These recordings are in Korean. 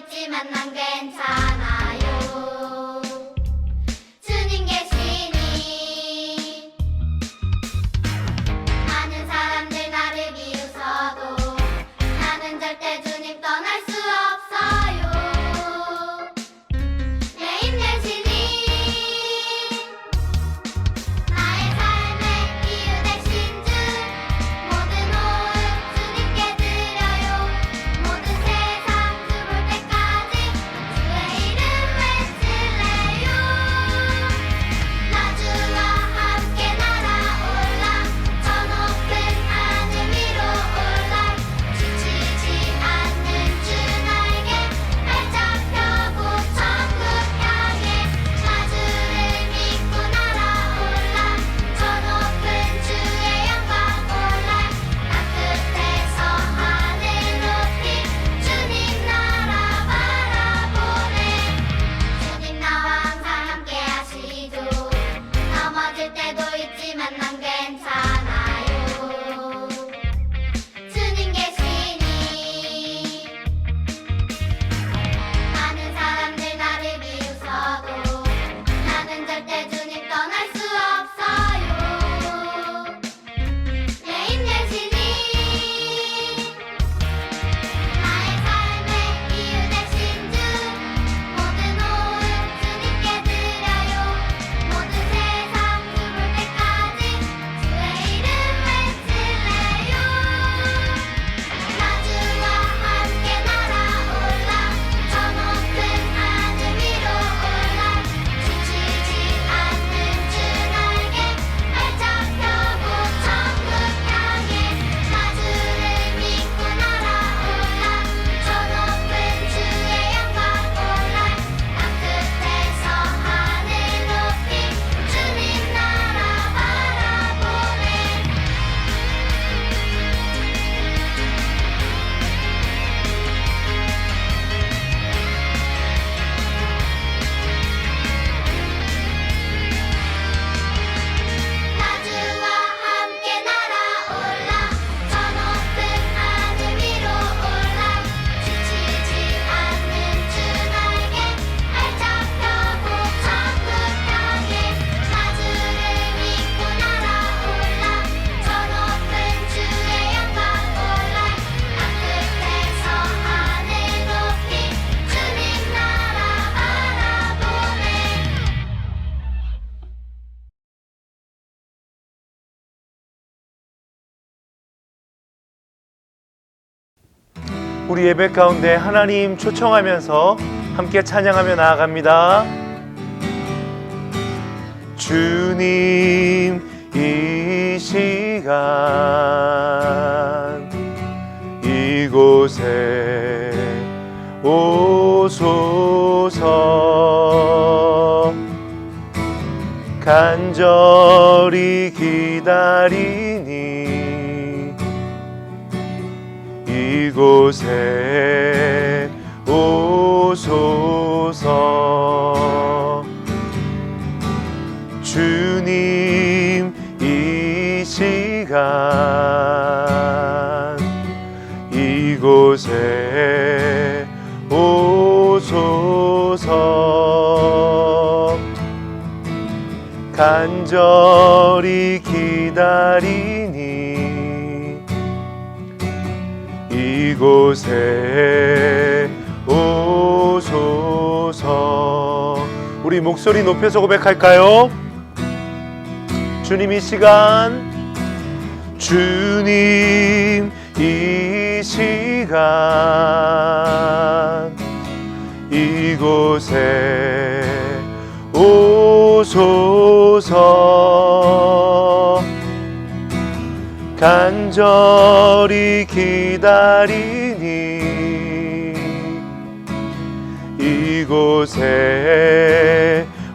있지만 난 괜찮아요. 주님 계시니 많은 사람들 나를 비웃어도 나는 절대 주님 떠날 수 없어요. 내 힘내시니 나의 삶의 이유 되신 주 모든 호흡 주님께 드려요. 모든 세상 주 볼 때까지 주의 이름 외칠래요. 나 주와 함께 날아올라 저 높은 하늘 위로 올라 지치지 않는 주 나에게 발짝 펴고 천국 향해 나 주를 믿고 날아올라 저 높은 주의 영광 올라 땅끝에서 하늘 높이 주님 나라 바라보네. 주님 나와 항상 함께 하시죠. 넘어질 때도 있지만 난 괜찮아요. 주님 계시니 많은 사람들 나를 비웃어도 나는 절대 주님 떠날 수 없어요. 내 힘내시니 나의 삶의 이유 되신 주 모든 호흡 주님께 드려요. 모든 세상 주 볼 때까지 주의 이름 외칠래요. 나 주와 함께 날아올라 저 높은 하늘 위로 올라 지치지 않는 주 나에게 발짝 펴고 천국 향해 나 주를 믿고 날아올라 저 높은 주의 영광 올라 땅끝에서 하늘 높이 주님 나라 바라보네. 나 주와 함께 날아올라 저 높은 하늘 위로 올라 지치지 않는 주 나에게 발짝 펴고 천국 향해 나 주를 믿고 날아올라 저 높은 주의 영광 올라 땅끝에서 하늘 높이 주님 나라 바라보네. 우리 예배 가운데 하나님 초청하면서 함께 찬양하며 나아갑니다. 주님 이 시간 이곳에 오소서 간절히 기다리니 이곳에 오소서 주님 이 시간 이곳에 오소서 간절히 기다리니 이곳에 오소서. 우리 목소리 높여서 고백할까요? 주님 이 시간 주님 이 시간 이곳에 오소서 간절히 기다리니 이곳에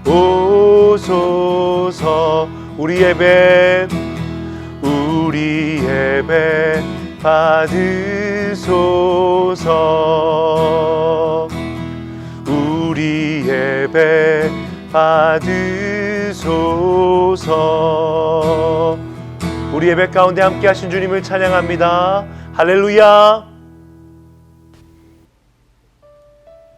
오소서. 우리 예배 받으소서. 우리 예배 받으소서. 우리 예배 가운데 함께 하신 주님을 찬양합니다. 할렐루야.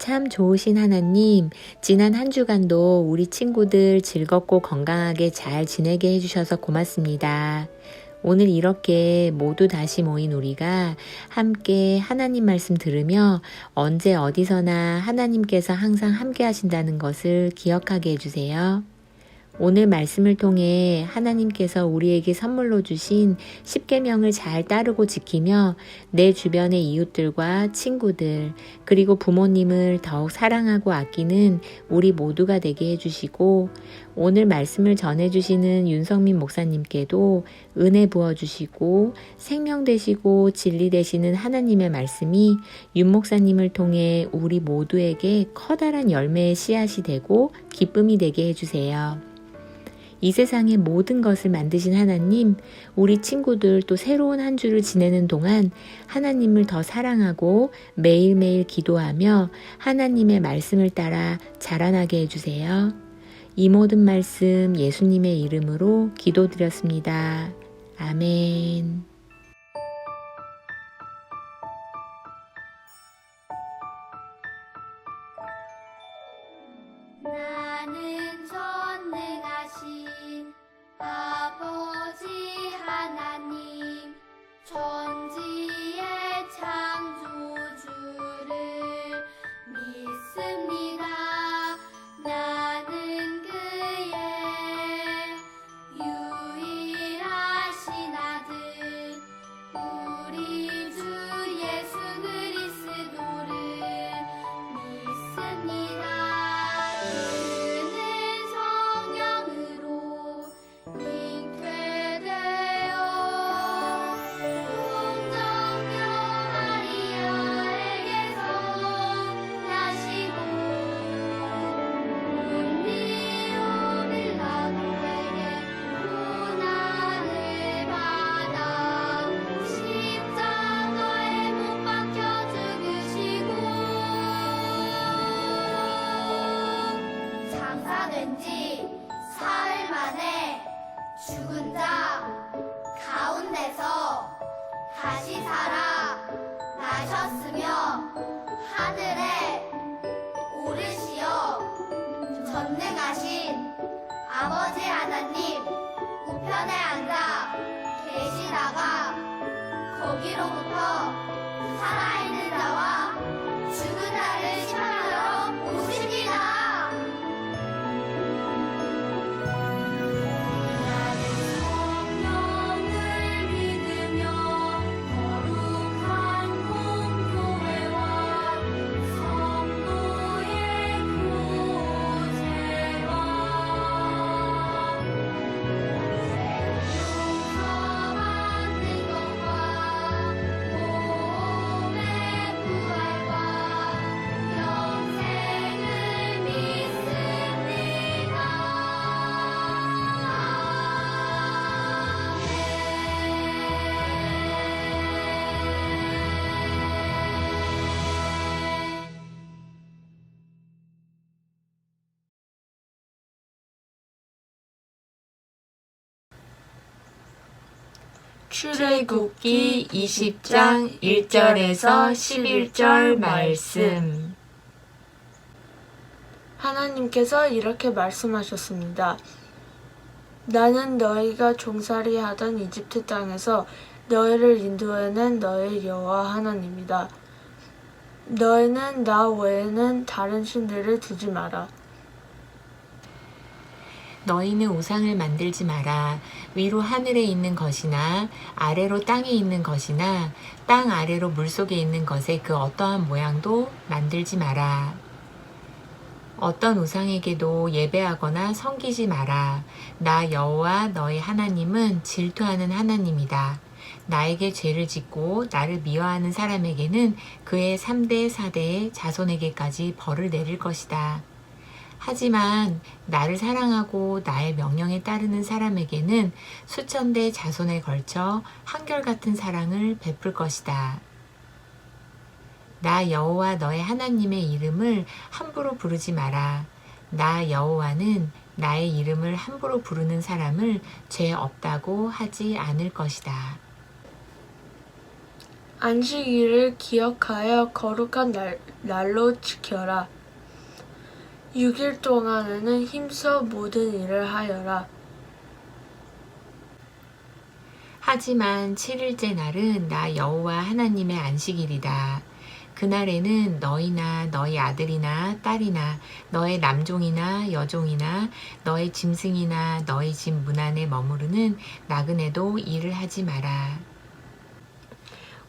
참 좋으신 하나님, 지난 한 주간도 우리 친구들 즐겁고 건강하게 잘 지내게 해주셔서 고맙습니다. 오늘 이렇게 모두 다시 모인 우리가 함께 하나님 말씀 들으며 언제 어디서나 하나님께서 항상 함께 하신다는 것을 기억하게 해주세요. 오늘 말씀을 통해 하나님께서 우리에게 선물로 주신 10계명을 잘 따르고 지키며 내 주변의 이웃들과 친구들 그리고 부모님을 더욱 사랑하고 아끼는 우리 모두가 되게 해주시고 오늘 말씀을 전해주시는 윤성민 목사님께도 은혜 부어주시고 생명 되시고 진리 되시는 하나님의 말씀이 윤 목사님을 통해 우리 모두에게 커다란 열매의 씨앗이 되고 기쁨이 되게 해주세요. 이 세상의 모든 것을 만드신 하나님, 우리 친구들 또 새로운 한 주를 지내는 동안 하나님을 더 사랑하고 매일매일 기도하며 하나님의 말씀을 따라 자라나게 해주세요. 이 모든 말씀 예수님의 이름으로 기도드렸습니다. 아멘. 나는 전능하신 아버지 하나님 천지의 창조주를 믿습니다. 나는 그의 유일하신 아들 우리 주 예수 그리스도를 믿습니다. 장사된지 사흘 만에 죽은 자 가운데서 다시 살아 나셨으며 하늘에 오르시어 전능하신 아버지 하나님 우편에 앉아 계시다가 거기로부터 살아있는 자와 죽은 자를 심판하러 오십니다. 출애굽기 20장 1절에서 11절 말씀. 하나님께서 이렇게 말씀하셨습니다. 나는 너희가 종살이 하던 이집트 땅에서 너희를 인도해낸 너희 여호와 하나님이다. 너희는 나 외에는 다른 신들을 두지 마라. 너희는 우상을 만들지 마라. 위로 하늘에 있는 것이나 아래로 땅에 있는 것이나 땅 아래로 물속에 있는 것의 그 어떠한 모양도 만들지 마라. 어떤 우상에게도 예배하거나 섬기지 마라. 나 여호와 너희 하나님은 질투하는 하나님이다. 나에게 죄를 짓고 나를 미워하는 사람에게는 그의 3대 4대의 자손에게까지 벌을 내릴 것이다. 하지만 나를 사랑하고 나의 명령에 따르는 사람에게는 수천 대 자손에 걸쳐 한결같은 사랑을 베풀 것이다. 나 여호와 너의 하나님의 이름을 함부로 부르지 마라. 나 여호와는 나의 이름을 함부로 부르는 사람을 죄 없다고 하지 않을 것이다. 안식일을 기억하여 거룩한 날로 지켜라. 6일 동안에는 힘써 모든 일을 하여라. 하지만 7일째 날은 나 여호와 하나님의 안식일이다. 그날에는 너희나 너희 아들이나 딸이나 너의 남종이나 여종이나 너의 짐승이나 너희 집 문 안에 머무르는 나그네도 일을 하지 마라.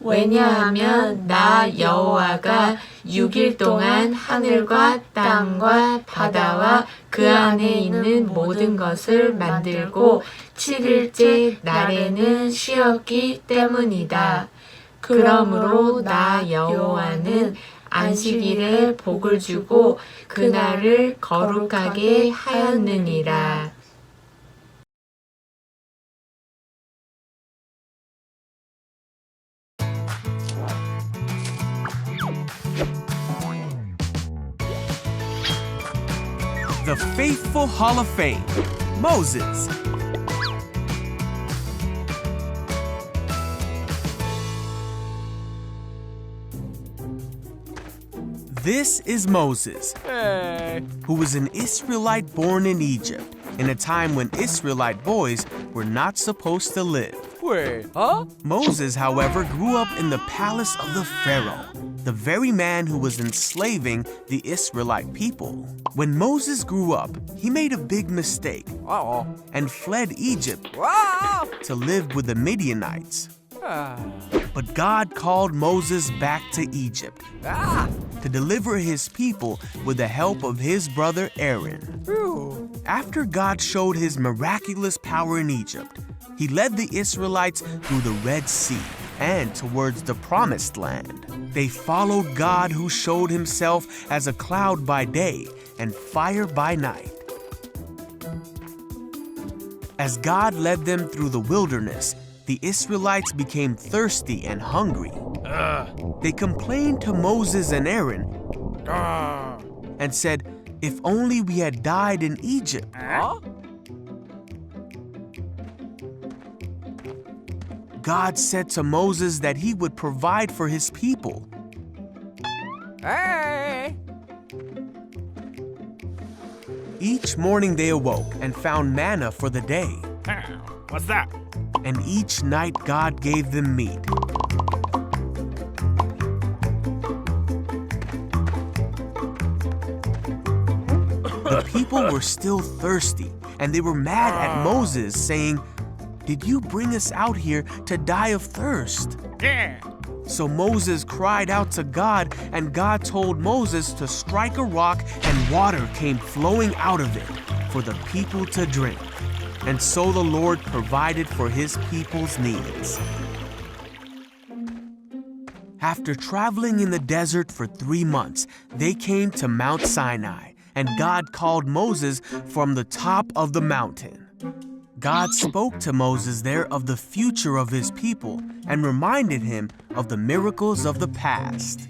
왜냐하면 나 여호와가 6일 동안 하늘과 땅과 바다와 그 안에 있는 모든 것을 만들고 7일째 날에는 쉬었기 때문이다. 그러므로 나 여호와는 안식일에 복을 주고 그날을 거룩하게 하였느니라. The Faithful Hall of Fame, Moses. This is Moses, who was an Israelite born in Egypt in a time when Israelite boys were not supposed to live. Wait, huh? Moses, however, grew up in the palace of the Pharaoh, the very man who was enslaving the Israelite people. When Moses grew up, he made a big mistake Uh-oh. and fled Egypt Ah! to live with the Midianites. Ah. But God called Moses back to Egypt Ah! to deliver his people with the help of his brother Aaron. Phew. After God showed his miraculous power in Egypt, he led the Israelites through the Red Sea and towards the Promised Land. They followed God, who showed himself as a cloud by day and fire by night. As God led them through the wilderness, the Israelites became thirsty and hungry. They complained to Moses and Aaron and said, "If only we had died in Egypt." Huh? God said to Moses that he would provide for his people. Hey! Each morning they awoke and found manna for the day, What's that? and each night God gave them meat. The people were still thirsty, and they were mad at Moses, saying, "Did you bring us out here to die of thirst?" Yeah. So Moses cried out to God, and God told Moses to strike a rock, and water came flowing out of it for the people to drink. And so the Lord provided for his people's needs. After traveling in the desert for 3 months, they came to Mount Sinai, and God called Moses from the top of the mountain. God spoke to Moses there of the future of his people and reminded him of the miracles of the past.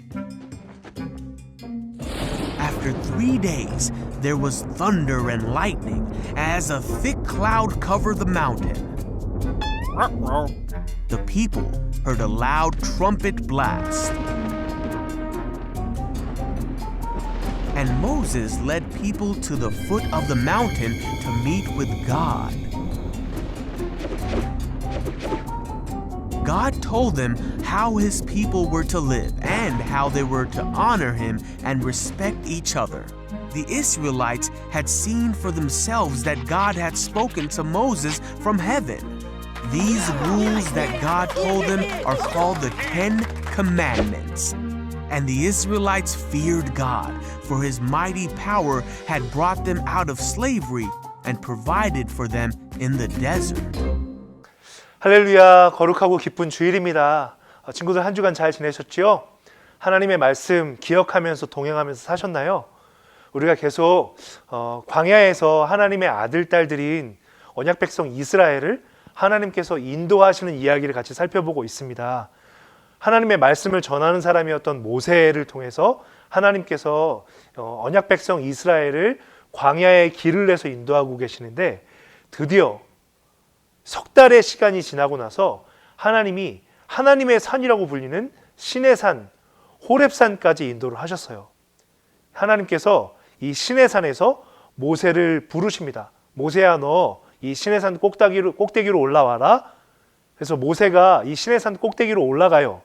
After 3 days, there was thunder and lightning as a thick cloud covered the mountain. The people heard a loud trumpet blast. And Moses led people to the foot of the mountain to meet with God. God told them how his people were to live and how they were to honor him and respect each other. The Israelites had seen for themselves that God had spoken to Moses from heaven. These rules that God told them are called the 10 Commandments. And the Israelites feared God, for his mighty power had brought them out of slavery and provided for them in the desert. 할렐루야, 거룩하고 기쁜 주일입니다. 친구들 한 주간 잘 지내셨지요? 하나님의 말씀 기억하면서 동행하면서 사셨나요? 우리가 계속 광야에서 하나님의 아들, 딸들인 언약 백성 이스라엘을 하나님께서 인도하시는 이야기를 같이 살펴보고 있습니다. 하나님의 말씀을 전하는 사람이었던 모세를 통해서 하나님께서 언약 백성 이스라엘을 광야의 길을 내서 인도하고 계시는데, 드디어 석 달의 시간이 지나고 나서 하나님이 하나님의 산이라고 불리는 신의 산, 호렙산까지 인도를 하셨어요. 하나님께서 이 신의 산에서 모세를 부르십니다. 모세야, 너 이 신의 산 꼭대기로 올라와라. 그래서 모세가 이 신의 산 꼭대기로 올라가요.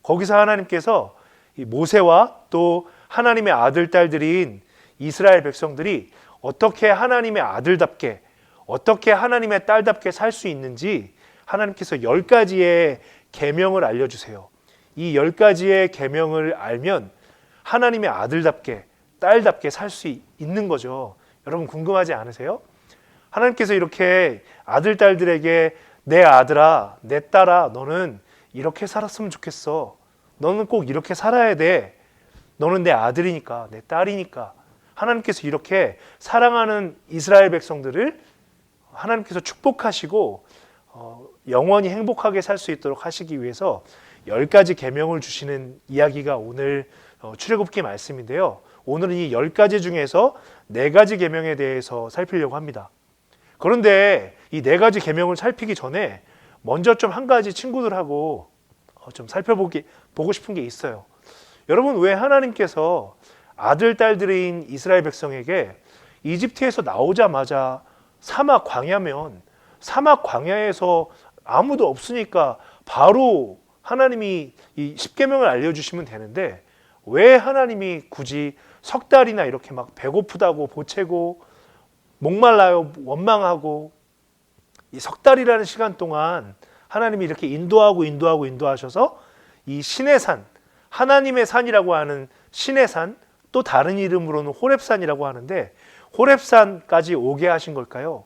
거기서 하나님께서 이 모세와 또 하나님의 아들, 딸들인 이스라엘 백성들이 어떻게 하나님의 아들답게, 어떻게 하나님의 딸답게 살 수 있는지 하나님께서 10가지의 계명을 알려주세요. 이 10가지의 계명을 알면 하나님의 아들답게, 딸답게 살 수 있는 거죠. 여러분 궁금하지 않으세요? 하나님께서 이렇게 아들, 딸들에게 내 아들아, 내 딸아, 너는 이렇게 살았으면 좋겠어. 너는 꼭 이렇게 살아야 돼. 너는 내 아들이니까, 내 딸이니까. 하나님께서 이렇게 사랑하는 이스라엘 백성들을 하나님께서 축복하시고 영원히 행복하게 살 수 있도록 하시기 위해서 10가지 계명을 주시는 이야기가 오늘 출애굽기 말씀인데요. 오늘은 이 10가지 중에서 4가지 계명에 대해서 살피려고 합니다. 그런데 이 4가지 계명을 살피기 전에 먼저 좀 한 가지 친구들하고 좀 보고 싶은 게 있어요. 여러분, 왜 하나님께서 아들, 딸들인 이스라엘 백성에게 이집트에서 나오자마자 사막 광야면 사막 광야에서 아무도 없으니까 바로 하나님이 이 10계명을 알려주시면 되는데 왜 하나님이 굳이 석 달이나 이렇게 막 배고프다고 보채고 목말라요 원망하고 이 석 달이라는 시간 동안 하나님이 이렇게 인도하셔서 이 신의 산, 하나님의 산이라고 하는 신의 산, 또 다른 이름으로는 호렙산이라고 하는데 호렙산까지 오게 하신 걸까요?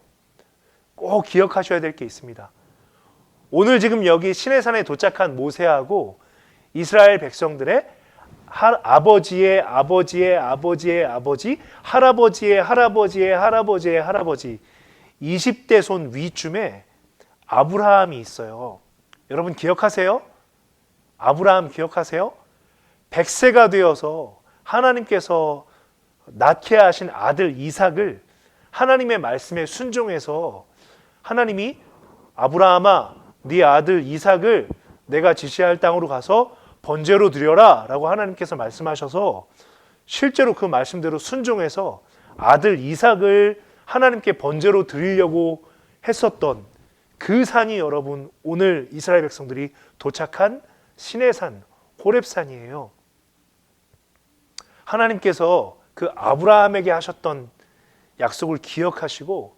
꼭 기억하셔야 될 게 있습니다. 오늘 지금 여기 신의 산에 도착한 모세하고 이스라엘 백성들의 아버지의 아버지의 아버지의 아버지, 할아버지의 할아버지의 할아버지의 할아버지 20대 손 위쯤에 아브라함이 있어요. 여러분 기억하세요? 아브라함 기억하세요? 100세가 되어서 하나님께서 낳게 하신 아들 이삭을 하나님의 말씀에 순종해서 하나님이 아브라함아, 네 아들 이삭을 내가 지시할 땅으로 가서 번제로 드려라 라고 하나님께서 말씀하셔서 실제로 그 말씀대로 순종해서 아들 이삭을 하나님께 번제로 드리려고 했었던 그 산이 여러분 오늘 이스라엘 백성들이 도착한 신의 산, 호렙산이에요. 하나님께서 그 아브라함에게 하셨던 약속을 기억하시고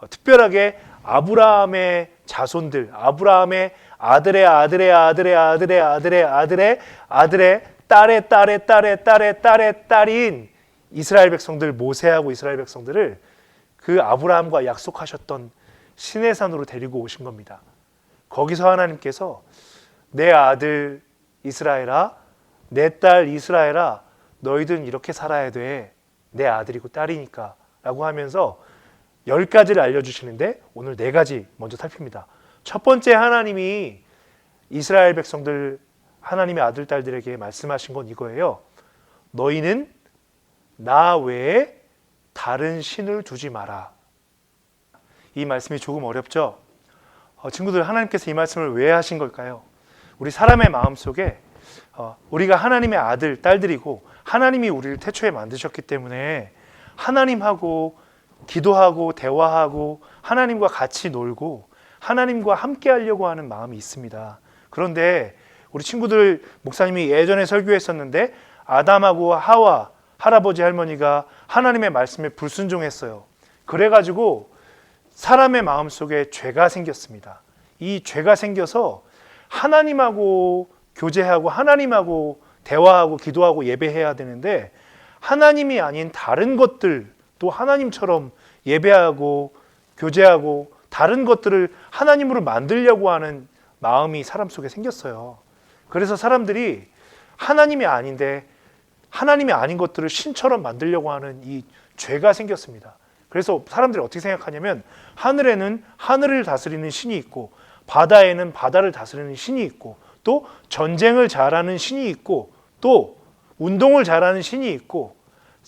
특별하게 아브라함의 자손들, 아브라함의 아들의 아들의 아들의 아들의 아들의 아들의 아들의 딸의 딸의 딸의 딸의 딸의 딸인 이스라엘 백성들, 모세하고 이스라엘 백성들을 그 아브라함과 약속하셨던 신의 산으로 데리고 오신 겁니다. 거기서 하나님께서 내 아들 이스라엘아, 내 딸 이스라엘아, 너희들은 이렇게 살아야 돼. 내 아들이고 딸이니까 라고 하면서 10가지를 알려주시는데 오늘 4가지 먼저 살핍니다. 첫 번째 하나님이 이스라엘 백성들, 하나님의 아들, 딸들에게 말씀하신 건 이거예요. 너희는 나 외에 다른 신을 두지 마라. 이 말씀이 조금 어렵죠? 친구들, 하나님께서 이 말씀을 왜 하신 걸까요? 우리 사람의 마음속에 우리가 하나님의 아들, 딸들이고 하나님이 우리를 태초에 만드셨기 때문에 하나님하고 기도하고 대화하고 하나님과 같이 놀고 하나님과 함께 하려고 하는 마음이 있습니다. 그런데 우리 친구들, 목사님이 예전에 설교했었는데 아담하고 하와, 할아버지 할머니가 하나님의 말씀에 불순종했어요. 그래가지고 사람의 마음속에 죄가 생겼습니다. 이 죄가 생겨서 하나님하고 교제하고 하나님하고 대화하고 기도하고 예배해야 되는데 하나님이 아닌 다른 것들, 또 하나님처럼 예배하고 교제하고 다른 것들을 하나님으로 만들려고 하는 마음이 사람 속에 생겼어요. 그래서 사람들이 하나님이 아닌데 하나님이 아닌 것들을 신처럼 만들려고 하는 이 죄가 생겼습니다. 그래서 사람들이 어떻게 생각하냐면 하늘에는 하늘을 다스리는 신이 있고 바다에는 바다를 다스리는 신이 있고 또 전쟁을 잘하는 신이 있고 또 운동을 잘하는 신이 있고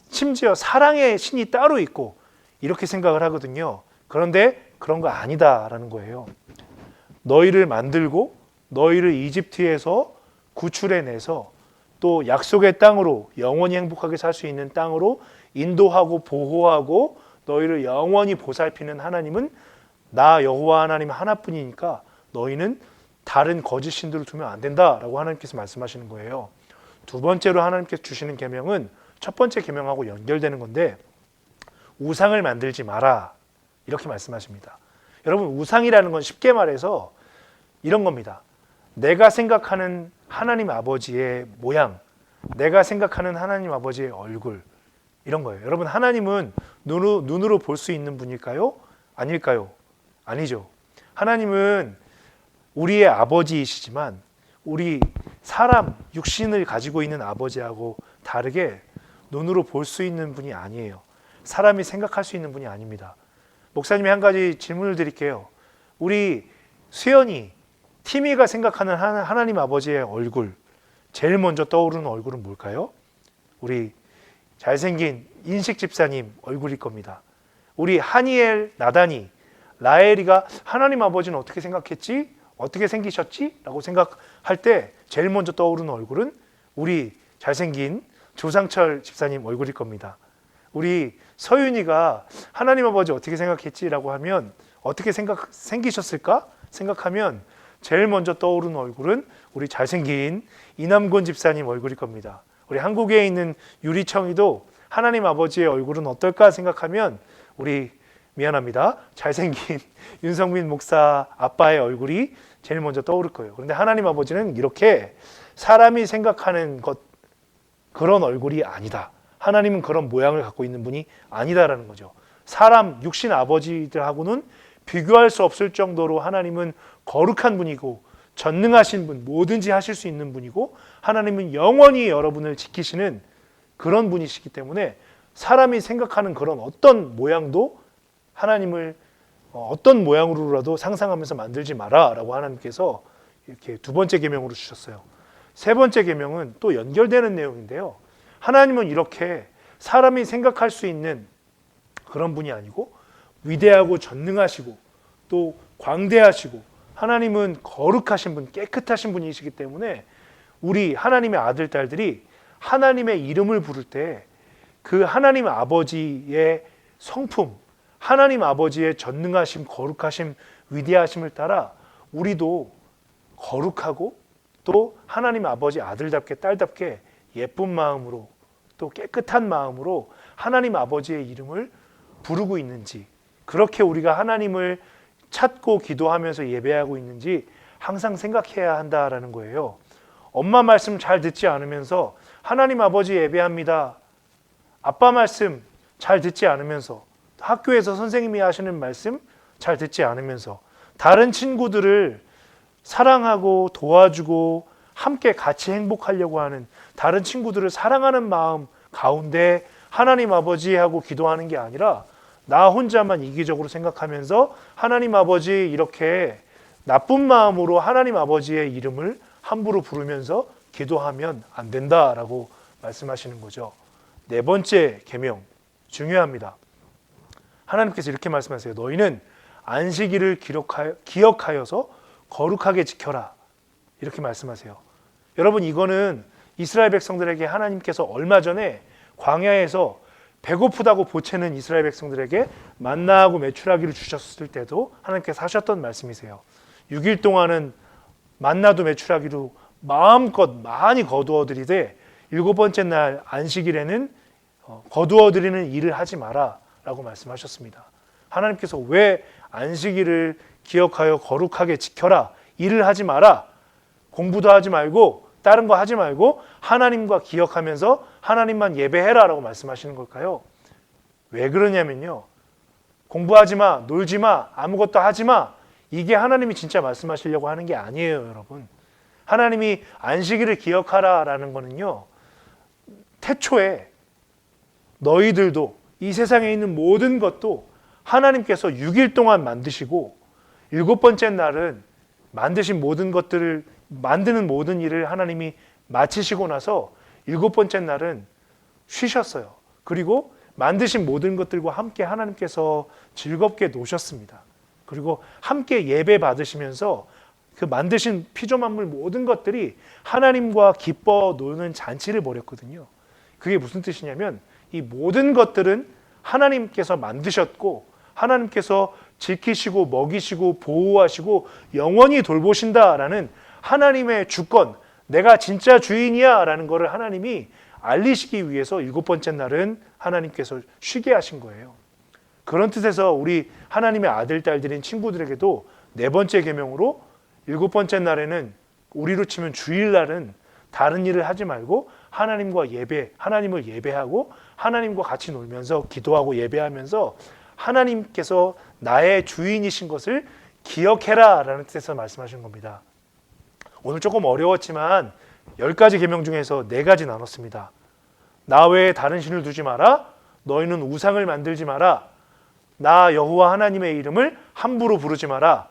심지어 사랑의 신이 따로 있고 이렇게 생각을 하거든요. 그런데 그런 거 아니다라는 거예요. 너희를 만들고 너희를 이집트에서 구출해내서 또 약속의 땅으로 영원히 행복하게 살 수 있는 땅으로 인도하고 보호하고 너희를 영원히 보살피는 하나님은 나 여호와 하나님 하나뿐이니까 너희는 다른 거짓 신들을 두면 안 된다라고 하나님께서 말씀하시는 거예요. 두 번째로 하나님께서 주시는 계명은 첫 번째 계명하고 연결되는 건데 우상을 만들지 마라 이렇게 말씀하십니다. 여러분 우상이라는 건 쉽게 말해서 이런 겁니다. 내가 생각하는 하나님 아버지의 모양, 내가 생각하는 하나님 아버지의 얼굴 이런 거예요. 여러분 하나님은 눈으로 볼 수 있는 분일까요? 아닐까요? 아니죠. 하나님은 우리의 아버지이시지만 우리 사람 육신을 가지고 있는 아버지하고 다르게 눈으로 볼 수 있는 분이 아니에요. 사람이 생각할 수 있는 분이 아닙니다. 목사님이 한 가지 질문을 드릴게요. 우리 수연이, 티미가 생각하는 하나님 아버지의 얼굴, 제일 먼저 떠오르는 얼굴은 뭘까요? 우리 잘생긴 인식 집사님 얼굴일 겁니다. 우리 하니엘, 나다니, 라엘이가 하나님 아버지는 어떻게 생각했지? 어떻게 생기셨지? 라고 생각할 때 제일 먼저 떠오르는 얼굴은 우리 잘생긴 조상철 집사님 얼굴일 겁니다. 우리 서윤이가 하나님 아버지 어떻게 생각했지? 라고 하면 어떻게 생기셨을까? 생각하면 제일 먼저 떠오르는 얼굴은 우리 잘생긴 이남곤 집사님 얼굴일 겁니다. 우리 한국에 있는 유리청이도 하나님 아버지의 얼굴은 어떨까 생각하면 우리 미안합니다. 잘생긴 윤성민 목사 아빠의 얼굴이 제일 먼저 떠오를 거예요. 그런데 하나님 아버지는 이렇게 사람이 생각하는 것 그런 얼굴이 아니다. 하나님은 그런 모양을 갖고 있는 분이 아니다라는 거죠. 사람 육신 아버지들하고는 비교할 수 없을 정도로 하나님은 거룩한 분이고 전능하신 분, 뭐든지 하실 수 있는 분이고 하나님은 영원히 여러분을 지키시는 그런 분이시기 때문에 사람이 생각하는 그런 어떤 모양도 하나님을 어떤 모양으로라도 상상하면서 만들지 마라 라고 하나님께서 이렇게 두 번째 계명으로 주셨어요. 세 번째 계명은 또 연결되는 내용인데요. 하나님은 이렇게 사람이 생각할 수 있는 그런 분이 아니고 위대하고 전능하시고 또 광대하시고 하나님은 거룩하신 분, 깨끗하신 분이시기 때문에 우리 하나님의 아들, 딸들이 하나님의 이름을 부를 때 그 하나님 아버지의 성품, 하나님 아버지의 전능하심, 거룩하심, 위대하심을 따라 우리도 거룩하고 또 하나님 아버지 아들답게 딸답게 예쁜 마음으로 또 깨끗한 마음으로 하나님 아버지의 이름을 부르고 있는지, 그렇게 우리가 하나님을 찾고 기도하면서 예배하고 있는지 항상 생각해야 한다라는 거예요. 엄마 말씀 잘 듣지 않으면서 하나님 아버지 예배합니다. 아빠 말씀 잘 듣지 않으면서 학교에서 선생님이 하시는 말씀 잘 듣지 않으면서 다른 친구들을 사랑하고 도와주고 함께 같이 행복하려고 하는 다른 친구들을 사랑하는 마음 가운데 하나님 아버지하고 기도하는 게 아니라 나 혼자만 이기적으로 생각하면서 하나님 아버지 이렇게 나쁜 마음으로 하나님 아버지의 이름을 함부로 부르면서 기도하면 안 된다라고 말씀하시는 거죠. 네 번째 계명 중요합니다. 하나님께서 이렇게 말씀하세요. 너희는 안식일을 기억하여서 거룩하게 지켜라. 이렇게 말씀하세요. 여러분 이거는 이스라엘 백성들에게 하나님께서 얼마 전에 광야에서 배고프다고 보채는 이스라엘 백성들에게 만나하고 메추라기를 주셨을 때도 하나님께서 하셨던 말씀이세요. 6일 동안은 만나도 메추라기로 마음껏 많이 거두어들이되 일곱 번째 날 안식일에는 거두어들이는 일을 하지 마라 라고 말씀하셨습니다. 하나님께서 왜 안식일을 기억하여 거룩하게 지켜라, 일을 하지 마라, 공부도 하지 말고 다른 거 하지 말고 하나님과 기억하면서 하나님만 예배해라 라고 말씀하시는 걸까요? 왜 그러냐면요, 공부하지 마, 놀지 마, 아무것도 하지 마, 이게 하나님이 진짜 말씀하시려고 하는 게 아니에요. 여러분, 하나님이 안식일을 기억하라 라는 거는요, 태초에 너희들도 이 세상에 있는 모든 것도 하나님께서 6일 동안 만드시고 일곱 번째 날은 만드신 모든 것들을 만드는 모든 일을 하나님이 마치시고 나서 일곱 번째 날은 쉬셨어요. 그리고 만드신 모든 것들과 함께 하나님께서 즐겁게 노셨습니다. 그리고 함께 예배 받으시면서 그 만드신 피조만물 모든 것들이 하나님과 기뻐 노는 잔치를 벌였거든요. 그게 무슨 뜻이냐면 이 모든 것들은 하나님께서 만드셨고 하나님께서 지키시고 먹이시고 보호하시고 영원히 돌보신다라는 하나님의 주권, 내가 진짜 주인이야 라는 것을 하나님이 알리시기 위해서 7번째 날은 하나님께서 쉬게 하신 거예요. 그런 뜻에서 우리 하나님의 아들, 딸들인 친구들에게도 4번째 계명으로 7번째 날에는 우리로 치면 주일날은 다른 일을 하지 말고 하나님을 예배하고 하나님과 같이 놀면서 기도하고 예배하면서 하나님께서 나의 주인이신 것을 기억해라 라는 뜻에서 말씀하시는 겁니다. 오늘 조금 어려웠지만 10가지 계명 중에서 4가지 나눴습니다. 나 외에 다른 신을 두지 마라. 너희는 우상을 만들지 마라. 나 여호와 하나님의 이름을 함부로 부르지 마라.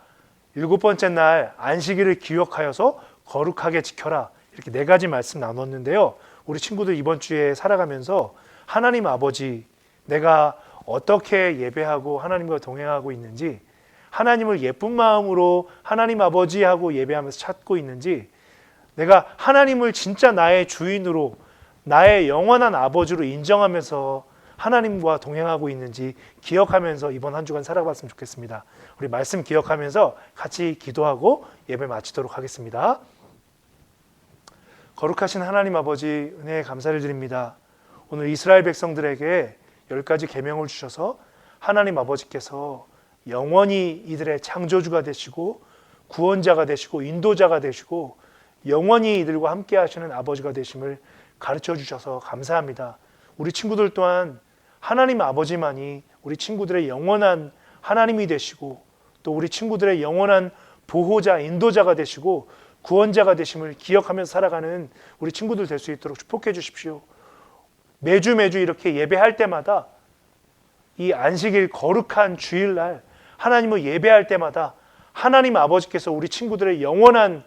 7번째 날 안식일을 기억하여서 거룩하게 지켜라. 이렇게 4가지 말씀 나눴는데요. 우리 친구들 이번 주에 살아가면서 하나님 아버지, 내가 어떻게 예배하고 하나님과 동행하고 있는지, 하나님을 예쁜 마음으로 하나님 아버지 하고 예배하면서 찾고 있는지, 내가 하나님을 진짜 나의 주인으로 나의 영원한 아버지로 인정하면서 하나님과 동행하고 있는지 기억하면서 이번 한 주간 살아봤으면 좋겠습니다. 우리 말씀 기억하면서 같이 기도하고 예배 마치도록 하겠습니다. 거룩하신 하나님 아버지, 은혜에 감사를 드립니다. 오늘 이스라엘 백성들에게 10가지 계명을 주셔서 하나님 아버지께서 영원히 이들의 창조주가 되시고 구원자가 되시고 인도자가 되시고 영원히 이들과 함께 하시는 아버지가 되심을 가르쳐 주셔서 감사합니다. 우리 친구들 또한 하나님 아버지만이 우리 친구들의 영원한 하나님이 되시고 또 우리 친구들의 영원한 보호자, 인도자가 되시고 구원자가 되심을 기억하면서 살아가는 우리 친구들 될 수 있도록 축복해 주십시오. 매주 이렇게 예배할 때마다 이 안식일 거룩한 주일날 하나님을 예배할 때마다 하나님 아버지께서 우리 친구들의 영원한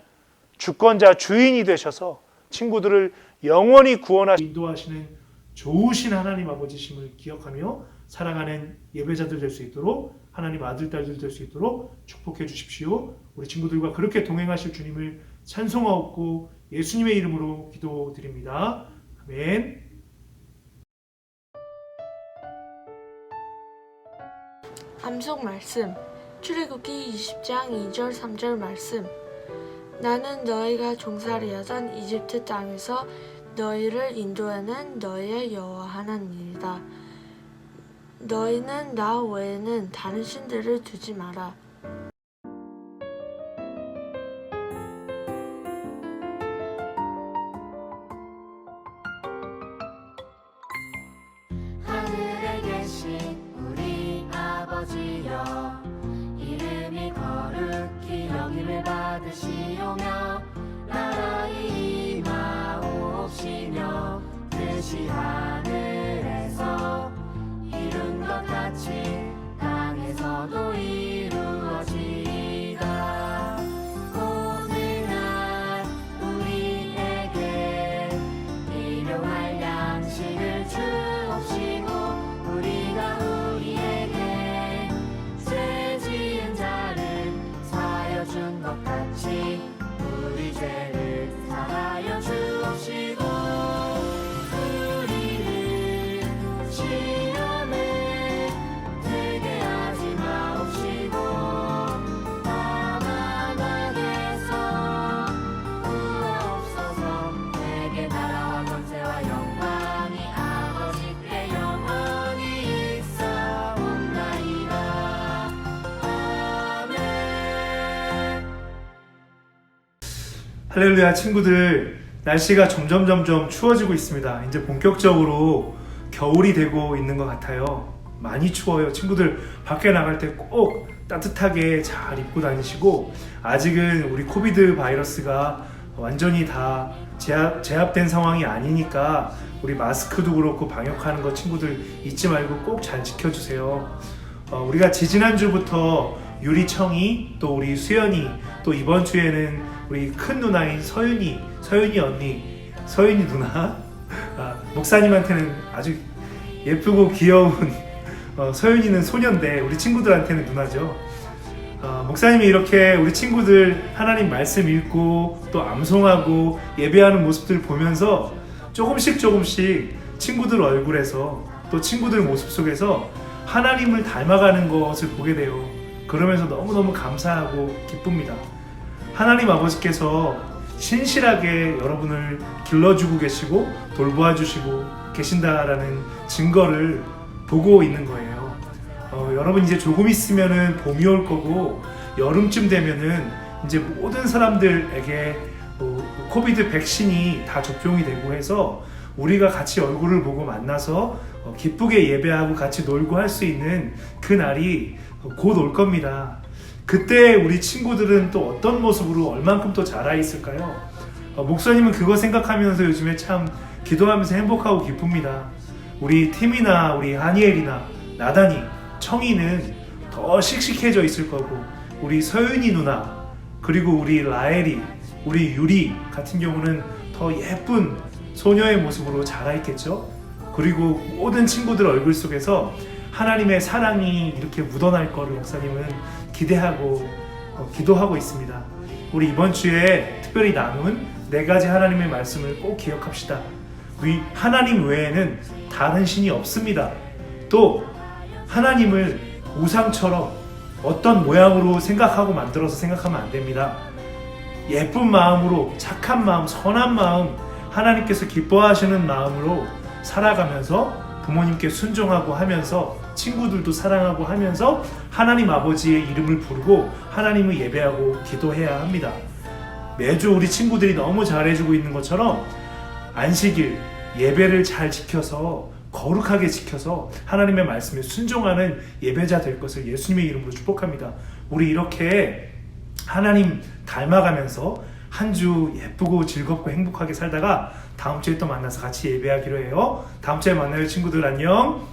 주권자, 주인이 되셔서 친구들을 영원히 구원하시고 인도하시는 좋으신 하나님 아버지심을 기억하며 살아가는 예배자들 될 수 있도록 하나님 아들, 딸들 될 수 있도록 축복해 주십시오. 우리 친구들과 그렇게 동행하실 주님을 찬송하옵고 예수님의 이름으로 기도드립니다. 아멘. 암송 말씀 출애굽기 20장 2절 3절 말씀. 나는 너희가 종살이하던 이집트 땅에서 너희를 인도하는 너희의 여호와 하나님이다. 너희는 나 외에는 다른 신들을 두지 마라. 하늘에 계신 우리 아버지여, 이름이 거룩히 여김을 받으시오며 나라의 임하옵시며 뜻이 하늘에서 이룬 것 같이 땅에서도 이루어지이다. 오늘날 우리에게 일용할 양식을 주옵시고 우리가 우리에게 죄 지은 자를 사하여 준 것 같이 우리 죄를 사하여 주옵시고 우리를 시험에 들게 하지 마옵시고 다만 악에서 구하옵소서. 내게 나라와 권세와 영광이 아버지께 영원히 있사옵나이다. 아멘. 할렐루야. 친구들, 날씨가 점점 추워지고 있습니다. 이제 본격적으로 겨울이 되고 있는 것 같아요. 많이 추워요. 친구들 밖에 나갈 때 꼭 따뜻하게 잘 입고 다니시고, 아직은 우리 코비드 바이러스가 완전히 다 제압된 상황이 아니니까 우리 마스크도 그렇고 방역하는 거 친구들 잊지 말고 꼭 잘 지켜주세요. 우리가 지지난주부터 유리청이, 또 우리 수연이, 또 이번 주에는 우리 큰 누나인 서윤이 언니, 서윤이 누나, 목사님한테는 아주 예쁘고 귀여운 서윤이는 소년데 우리 친구들한테는 누나죠. 목사님이 이렇게 우리 친구들 하나님 말씀 읽고 또 암송하고 예배하는 모습들 보면서 조금씩 친구들 얼굴에서 또 친구들 모습 속에서 하나님을 닮아가는 것을 보게 돼요. 그러면서 너무너무 감사하고 기쁩니다. 하나님 아버지께서 신실하게 여러분을 길러주고 계시고 돌보아주시고 계신다라는 증거를 보고 있는 거예요. 여러분 이제 조금 있으면은 봄이 올 거고 여름쯤 되면은 이제 모든 사람들에게 코비드 백신이 다 접종이 되고 해서 우리가 같이 얼굴을 보고 만나서 기쁘게 예배하고 같이 놀고 할 수 있는 그 날이 곧 올 겁니다. 그때 우리 친구들은 또 어떤 모습으로 얼만큼 또 자라 있을까요? 목사님은 그거 생각하면서 요즘에 참 기도하면서 행복하고 기쁩니다. 우리 팀이나 우리 하니엘이나 나단이, 청이는 더 씩씩해져 있을 거고 우리 서윤이 누나 그리고 우리 라엘이, 우리 유리 같은 경우는 더 예쁜 소녀의 모습으로 자라 있겠죠. 그리고 모든 친구들 얼굴 속에서 하나님의 사랑이 이렇게 묻어날 거를 목사님은 기대하고 기도하고 있습니다. 우리 이번 주에 특별히 나눈 4가지 하나님의 말씀을 꼭 기억합시다. 우리 하나님 외에는 다른 신이 없습니다. 또 하나님을 우상처럼 어떤 모양으로 생각하고 만들어서 생각하면 안 됩니다. 예쁜 마음으로, 착한 마음, 선한 마음, 하나님께서 기뻐하시는 마음으로 살아가면서 부모님께 순종하고 하면서 친구들도 사랑하고 하면서 하나님 아버지의 이름을 부르고 하나님을 예배하고 기도해야 합니다. 매주 우리 친구들이 너무 잘해주고 있는 것처럼 안식일 예배를 잘 지켜서 거룩하게 지켜서 하나님의 말씀에 순종하는 예배자 될 것을 예수님의 이름으로 축복합니다. 우리 이렇게 하나님 닮아가면서 한 주 예쁘고 즐겁고 행복하게 살다가 다음 주에 또 만나서 같이 예배하기로 해요. 다음 주에 만나요, 친구들. 안녕.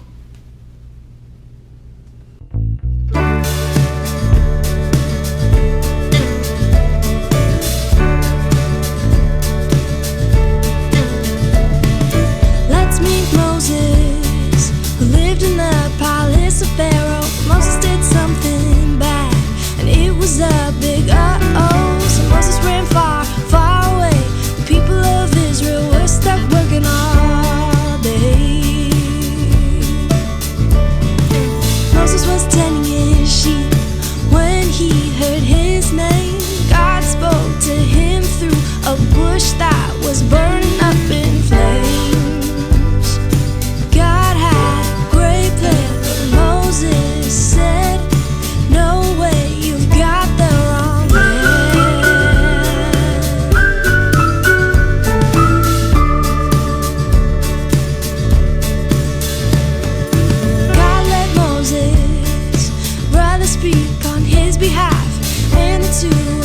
Let's meet Moses, who lived in the palace of Pharaoh. Moses did something bad, and it was a big uh-oh. So Moses ran far, far away. The people of Israel were stuck working all day. Moses was tending his sheep when he heard his name. God spoke to him through a bush that was burning up in flames. God had a great plan, but Moses said, "No way, you've got the wrong man." God let Moses' brother speak on his behalf, and the two